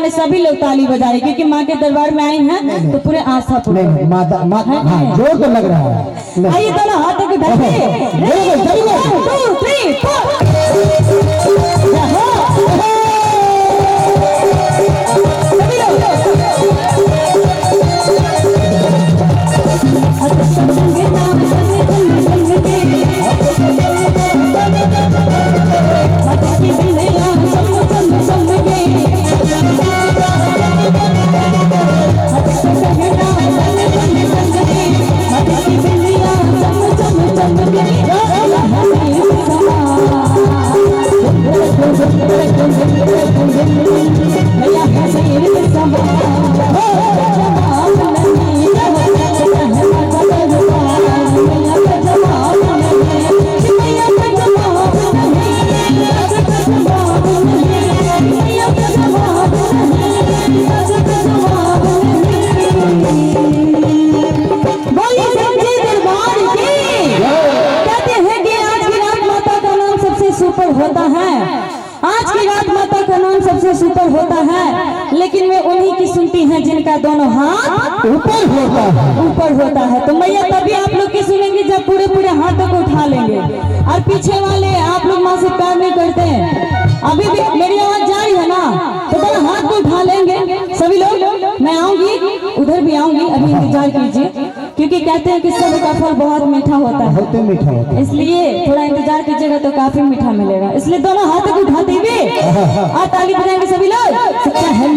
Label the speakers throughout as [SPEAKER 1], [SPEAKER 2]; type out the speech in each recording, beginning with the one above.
[SPEAKER 1] वाले सभी लोग ताली बजाए क्योंकि माँ के दरबार में आई हैं तो पूरे आस्था पूर्ण
[SPEAKER 2] जोर तो लग रहा है।
[SPEAKER 1] आइए दोनों हाथों को होता है। आज की रात माता का नाम सबसे सुपर होता है, लेकिन वे उन्हीं की सुनती हैं जिनका दोनों हाथ ऊपर होता है। तो मैया तभी आप लोग की सुनेंगे जब पूरे पूरे हाथों को उठा लेंगे। और पीछे वाले आप लोग माँ से प्यार नहीं करते हैं, अभी भी मेरी आवाज जा रही है ना, तो दोनों हाथ को उठा लेंगे सभी लोग। मैं आऊंगी, उधर भी आऊंगी, अभी इंतजार कीजिए क्योंकि कहते हैं कि सब का फल बहुत मीठा होता है, इसलिए थोड़ा इंतजार कीजिएगा तो काफी मीठा मिलेगा। इसलिए दोनों हाथ को उठाते हुए और ताली बजाएंगे सभी लोग। सच्चा है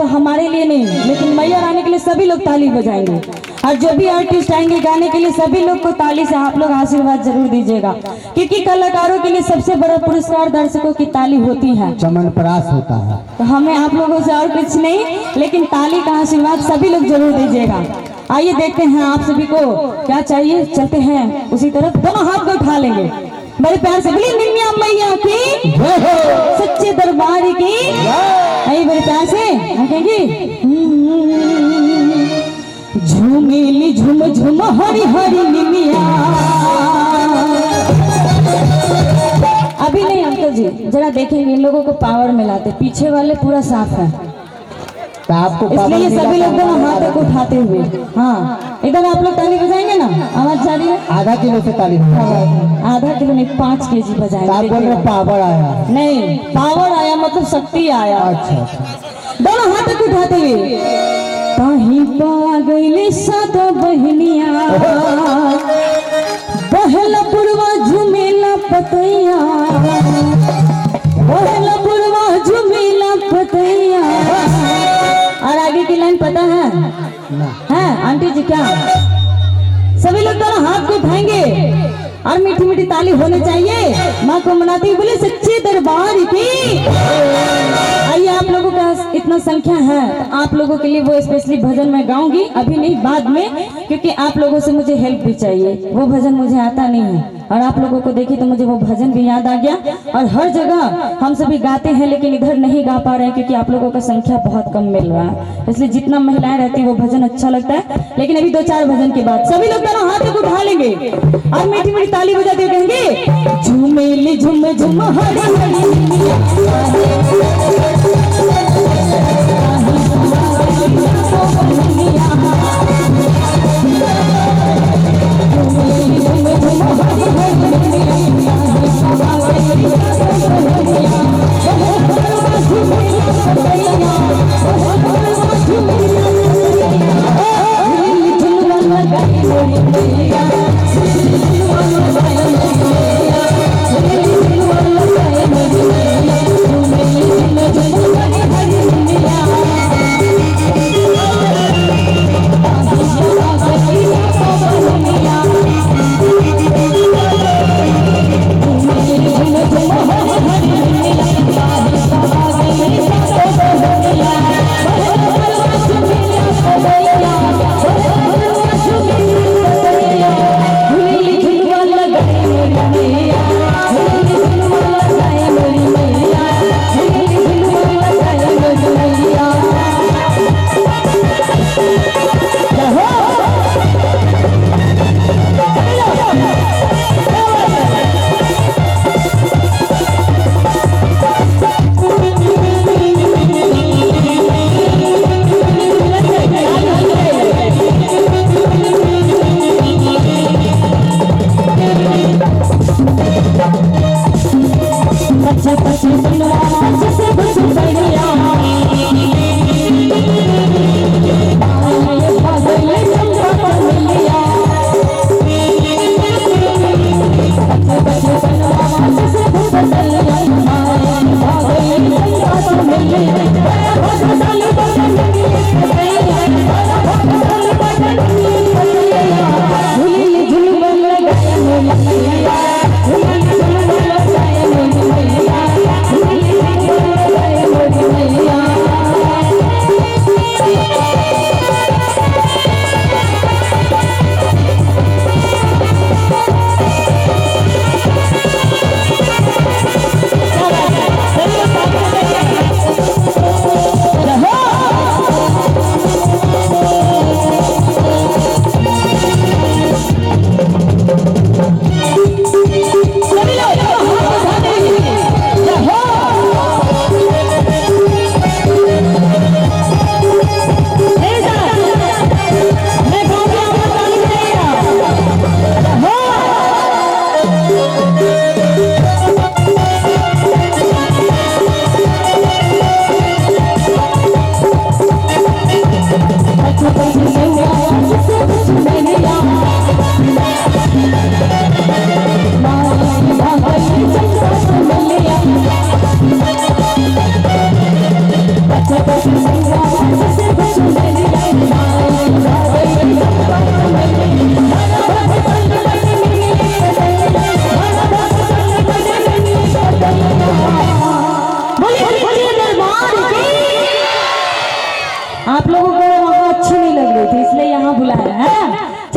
[SPEAKER 1] हमारे लिए नहीं, लेकिन मैया आने के लिए सभी लोग ताली बजाएंगे। और जो भी आर्टिस्ट आएंगे गाने के लिए सभी लोग को ताली से आप लोग आशीर्वाद जरूर दीजिएगा, क्योंकि कलाकारों के लिए सबसे बड़ा पुरस्कार दर्शकों की ताली होती है,
[SPEAKER 2] चमनप्राश होता है।
[SPEAKER 1] तो हमें आप लोगों से और कुछ नहीं, लेकिन ताली का आशीर्वाद सभी लोग जरूर दीजिएगा। आइए देखते हैं आप सभी को क्या चाहिए, चलते हैं उसी तरफ। दोनों हाथ को उठा लेंगे बड़े प्यार से, बोलिए निमिया मैया की, सच्चे दरबार की। आइए बड़े प्यार से कहेंगे, झूमेली झूम झूम हरी हरी निमिया। अभी नहीं अंकल जी, जरा देखेंगे इन लोगों को पावर मिलाते, पीछे वाले पूरा साफ है,
[SPEAKER 2] तो आपको
[SPEAKER 1] इसलिए सभी लोग दोनों हाथों को उठाते हुए। हाँ इधर आप लोग ताली बजाएंगे ना, आवाज जा रही है।
[SPEAKER 2] आधा किलो से ताली
[SPEAKER 1] आधा किलो नहीं, 5 केजी बजाएंगे।
[SPEAKER 2] पावर आया
[SPEAKER 1] नहीं, पावर आया मतलब शक्ति आया।
[SPEAKER 2] अच्छा,
[SPEAKER 1] दोनों हाथों को उठाते हुए, कहीं पा गईले सात बहनिया, बहला पुरवा झुमेला पतैया, बहला पुरवा झुमेला पतैया। और आगे की लाइन पता है हैं आंटी जी क्या? सभी लोग दोनों हाथ को उठाएंगे और मीठी मीठी ताली होनी चाहिए, माँ को मनाते हुए बोले सच्चे दरबार की। आइए आप लोगों का इतना संख्या है तो आप लोगों के लिए वो स्पेशली भजन मैं गाऊंगी, अभी नहीं बाद में, क्योंकि आप लोगों से मुझे हेल्प भी चाहिए। वो भजन मुझे आता नहीं है और आप लोगों को देखी तो मुझे वो भजन भी याद आ गया। और हर जगह हम सभी गाते हैं लेकिन इधर नहीं गा पा रहे हैं क्योंकि आप लोगों का संख्या बहुत कम मिल रहा है, इसलिए जितना महिलाएं रहती है वो भजन अच्छा लगता है। लेकिन अभी 2-4 भजन के बाद सभी लोग दोनों हाथ को उठा लेंगे और मीठी मीठी ताली बजाते हुए कहेंगे, झूमेली झूम झूम हरी हरी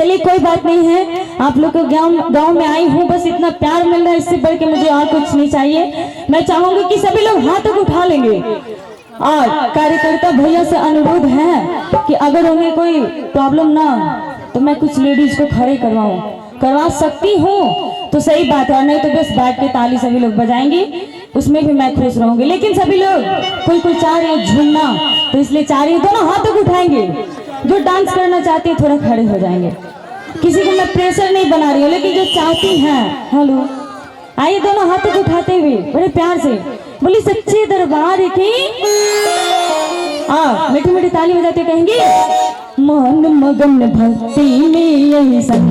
[SPEAKER 1] चलिए कोई बात नहीं है, आप लोग को गांव में आई हूँ, बस इतना प्यार मिल रहा है, इससे बढ़ के मुझे और कुछ नहीं चाहिए। मैं चाहूंगी कि सभी लोग हाथ तक उठा लेंगे और कार्यकर्ता भैया से अनुरोध है कि अगर उन्हें कोई प्रॉब्लम ना तो मैं कुछ लेडीज को खड़े करवा सकती हूँ तो सही बात है, और नहीं तो बस बैठ के ताली सभी लोग बजाएंगे, उसमें भी मैं खुश रहूंगी। लेकिन सभी लोग कोई चाह रहे हैं झूमना, तो इसलिए चाह रही है दोनों हाथ तक उठाएंगे। जो डांस करना चाहती है थोड़ा खड़े हो जाएंगे, किसी को मैं प्रेशर नहीं बना रही हूँ, लेकिन जो चाहती हैं, हेलो आइए दोनों हाथ तक उठाते हुए बड़े प्यार से बोली सच्चे दरबार की मीठी मीठी ताली बजाते कहेंगे मन मगन भक्ति में यही संग